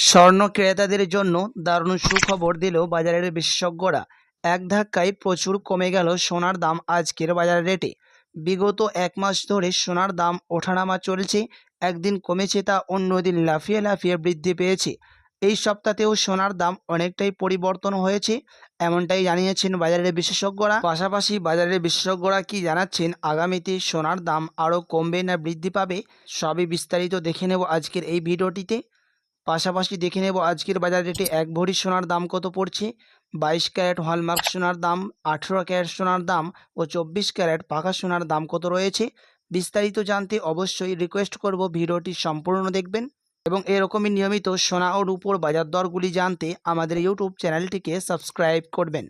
স্বর্ণ ক্রেতাদের জন্য দারুণ সুখবর দিল বাজারের বিশেষজ্ঞরা। এক ধাক্কায় প্রচুর কমে গেল সোনার দাম আজকের বাজার রেটে। বিগত এক মাস ধরে সোনার দাম ওঠানামা চলছে। একদিন কমেছে তা অন্যদিন লাফিয়ে লাফিয়ে বৃদ্ধি পেয়েছে। এই সপ্তাহেও সোনার দাম অনেকটাই পরিবর্তন হয়েছে, এমনটাই জানিয়েছেন বাজারের বিশেষজ্ঞরা। পাশাপাশি বাজারের বিশেষজ্ঞরা কি জানাচ্ছেন, আগামীতে সোনার দাম আরও কমবে না বৃদ্ধি পাবে, সবই বিস্তারিত দেখে নেব আজকের এই ভিডিওটিতে। পাশাপাশি দেখে নেব আজকের বাজার রেটে এক ভরি সোনার দাম কত পড়ছে, 22 ক্যারেট হলমার্ক সোনার দাম, 18 ক্যারেট সোনার দাম ও 24 ক্যারেট পাকা সোনার দাম কত রয়েছে। বিস্তারিত জানতে অবশ্যই রিকোয়েস্ট করব ভিডিওটি সম্পূর্ণ দেখবেন এবং এরকমই নিয়মিত সোনা ও রূপোর বাজার দরগুলি জানতে আমাদের ইউটিউব চ্যানেলটিকে সাবস্ক্রাইব করবেন।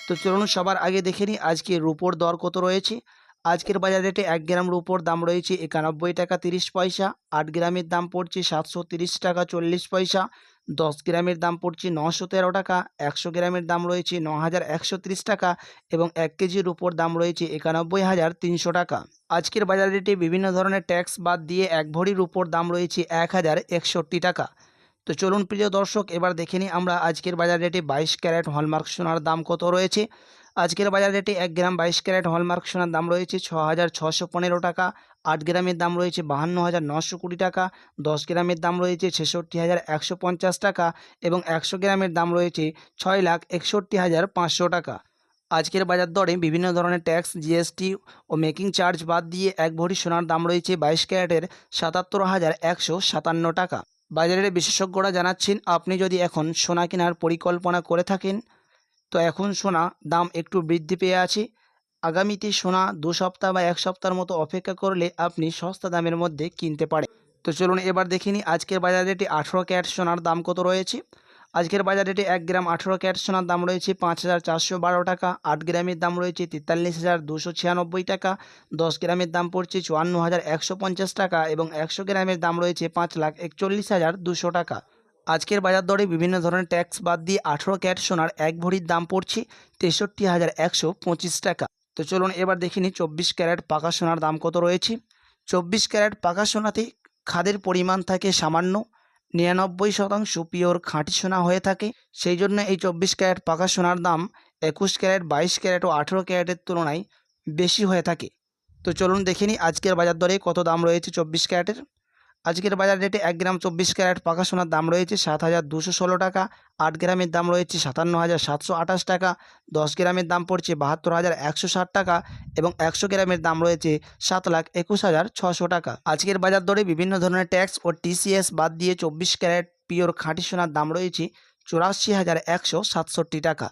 তো চলুন সবার আগে দেখে নিই আজকে রূপোর দর কত রয়েছে। আজকের বাজার রেটে 1 গ্রাম রূপোর দাম রয়েছে 91 টাকা 30 পয়সা, 8 গ্রামের দাম পড়ছে 730 টাকা 40 পয়সা, 10 গ্রামের দাম পড়ছে 913 টাকা, 100 গ্রামের দাম রয়েছে 9130 টাকা এবং 1 কেজি রূপোর দাম রয়েছে 91,300 টাকা। আজকের বাজার রেটে বিভিন্ন ধরনের ট্যাক্স বাদ দিয়ে এক ভরি রূপোর দাম রয়েছে 1061 টাকা। তো চলুন প্রিয় দর্শক, এবার দেখে নিই আমরা আজকের বাজার রেটে 22 ক্যারেট হলমার্ক সোনার দাম কত রয়েছে। আজকের বাজার রেটে 1 গ্রাম 22 ক্যারেট হলমার্ক সোনার দাম রয়েছে 6,615 টাকা, 8 গ্রামের দাম রয়েছে 52,920 টাকা, 10 গ্রামের দাম রয়েছে 66,150 টাকা এবং 100 গ্রামের দাম রয়েছে 6,61,500 টাকা। আজকের বাজার দরে বিভিন্ন ধরনের ট্যাক্স, জিএসটি ও মেকিং চার্জ বাদ দিয়ে এক ভরি সোনার দাম রয়েছে 22 ক্যারেটের 77,157 টাকা। বাজারের বিশেষজ্ঞরা জানাচ্ছেন, আপনি যদি এখন সোনা কেনার পরিকল্পনা করে থাকেন তো এখন সোনা দাম একটু বৃদ্ধি পেয়ে আছে। আগামীতে সোনা 2 সপ্তাহ বা 1 সপ্তাহের মতো অপেক্ষা করলে আপনি সস্তা দামের মধ্যে কিনতে পারেন। তো চলুন এবার দেখে নিই আজকের বাজার রেটে 18 ক্যারেট সোনার দাম কত রয়েছে। আজকের বাজার রেটে 1 গ্রাম 18 ক্যারেট সোনার দাম রয়েছে 5,412 টাকা, 8 গ্রামের দাম রয়েছে 43,296 টাকা, 10 গ্রামের দাম পড়ছে 54,150 টাকা এবং 100 গ্রামের দাম রয়েছে 5,41,200 টাকা। আজকের বাজার দরে বিভিন্ন ধরনের ট্যাক্স বাদ দিয়ে 18 ক্যারেট সোনার এক ভরির দাম পড়ছে 63,125 টাকা। তো চলুন এবার দেখে নিই 24 ক্যারেট পাকা সোনার দাম কত রয়েছে। 24 ক্যারেট পাকা সোনাতে খাদের পরিমাণ থাকে সামান্য, 99% পিওর খাঁটি সোনা হয়ে থাকে। সেই জন্য এই 24 ক্যারেট পাকা সোনার দাম 21 ক্যারেট, 22 ক্যারেট ও 18 ক্যারেটের তুলনায় বেশি হয়ে থাকে। তো চলুন দেখে নিই আজকের বাজার দরে কত দাম রয়েছে 24 ক্যারেটের। আজকের বাজার রেটে 1 গ্রাম 24 ক্যারেট পাকা সোনার দাম রয়েছে 7,216 টাকা, 8 গ্রামের দাম রয়েছে 57,728 টাকা, 10 গ্রামের দাম পড়ছে 72,160 টাকা এবং 100 গ্রামের দাম রয়েছে 7,21,600 টাকা। আজকের বাজার দরে বিভিন্ন ধরনের ট্যাক্স ও টিসিএস বাদ দিয়ে 24 ক্যারেট পিওর খাঁটি সোনার দাম রয়েছে 84,167 টাকা।